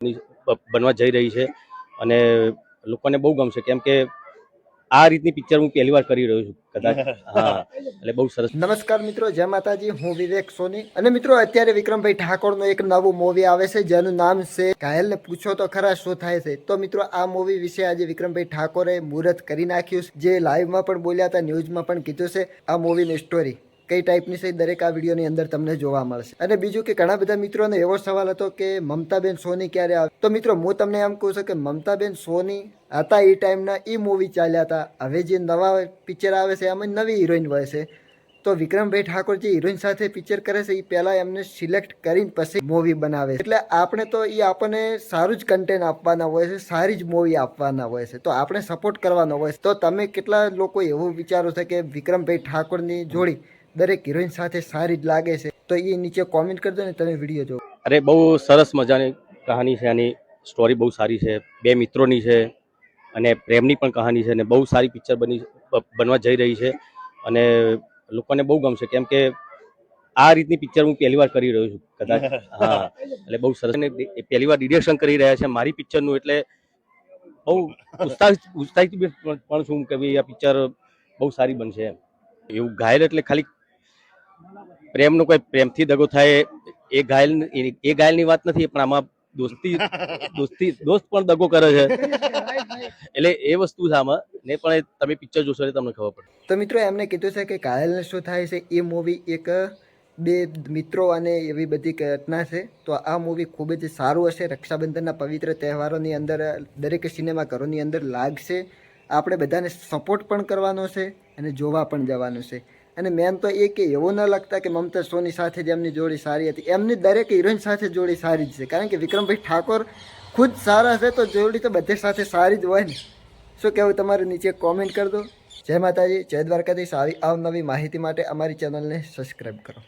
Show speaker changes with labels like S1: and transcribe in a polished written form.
S1: બનવા જઈ રહી છે અને લોકોને બહુ ગમશે કેમ કે આ રીતની પિક્ચર હું પહેલી વાર કરી રહ્યો છું કદાચ. હા, એટલે બહુ સરસ.
S2: નમસ્કાર મિત્રો, જય માતાજી. હું વિવેક સોની અને મિત્રો અત્યારે વિક્રમભાઈ ઠાકોરનું એક નવું મૂવી આવે છે જેનું નામ છે ઘાયલને પૂછો તો ખરા શું થાય છે. તો મિત્રો આ મૂવી વિશે આજે વિક્રમભાઈ ઠાકોરે મુહૂર્ત કરી નાખ્યું છે, જે લાઈવમાં પણ બોલ્યા હતા, ન્યૂઝમાં પણ કીધું છે. આ મૂવીની સ્ટોરી કઈ ટાઈપની છે દરેક આ વિડીયોની અંદર તમને જોવા મળશે. અને બીજું કે ઘણા બધા મિત્રોને એવો સવાલ હતો કે મમતાબેન સોની ક્યારે આવે. તો મિત્રો હું તમને એમ કહું છું કે મમતાબેન સોની હતા એ ટાઈમના એ મૂવી ચાલ્યા હતા. હવે જે નવા પિક્ચર આવે છે એમાં નવી હિરોઈન હોય છે. તો વિક્રમભાઈ ઠાકોર જે હિરોઈન સાથે પિક્ચર કરે છે એ પહેલા એમને સિલેક્ટ કરીને પછી મૂવી બનાવે છે. એટલે આપણે તો એ આપણને સારું જ કન્ટેન્ટ આપવાના હોય છે, સારી જ મૂવી આપવાના હોય છે, તો આપણે સપોર્ટ કરવાનો હોય છે. તો તમે કેટલા લોકો એવું વિચારો છો કે વિક્રમભાઈ ઠાકોરની જોડી દરેક હિરોઈન સાથે સારી જ લાગે છે? તો એ નીચે કોમેન્ટ કરજો ને તમે વિડીયો જો.
S1: અરે બહુ સરસ મજાની કહાની છે આની. સ્ટોરી બહુ સારી છે, બે મિત્રોની છે અને પ્રેમની પણ કહાની છે અને બહુ સારી પિક્ચર બનવા જઈ રહી છે અને લોકોને બહુ ગમશે કેમ કે આ રીતની પિક્ચર હું પહેલી વાર કરી રહ્યો છું કદાચ. હા, એટલે બહુ સરસ. પહેલી વાર ડિરેક્શન કરી રહ્યા છે મારી પિક્ચરનું, એટલે બહુ ઉત્સાહિત પણ છું કે ભાઈ આ પિક્ચર બહુ સારી બનશે. એવું ઘાયલ એટલે ખાલી પ્રેમનો કોઈ પ્રેમથી દગો થાય એ ઘાયલની વાત નથી, પણ આમાં દોસ્ત પણ દગો કરે છે એટલે એ વસ્તુ છે આમાં. ને પણ તમે પિક્ચર જોશો એટલે તમને ખબર પડે.
S2: તો મિત્રો એમને કીધું છે કે ઘાયલને શું થાય છે એ મૂવી એક બે મિત્રો અને એવી બધી ઘટના છે. તો આ મૂવી ખૂબ જ સારું હશે. રક્ષાબંધનના પવિત્ર તહેવારોની અંદર દરેક સિનેમાઘરોની અંદર લાગશે. આપણે બધાને સપોર્ટ પણ કરવાનો છે અને જોવા પણ જવાનું છે. અને મેન તો એ કે એવું ન લાગતા કે મમતા સોની સાથે જ એમની જોડી સારી હતી. એમની દરેક હિરોઈન સાથે જોડી સારી જ છે, કારણ કે વિક્રમભાઈ ઠાકોર ખુદ સારા છે તો જોડી તો બધે સાથે સારી જ હોય ને. શું કહેવું તમારે નીચે કોમેન્ટ કરી દો. જય માતાજી, જય દ્વારકાધીશ. આવી અવનવી માહિતી માટે અમારી ચેનલને સબસ્ક્રાઈબ કરો.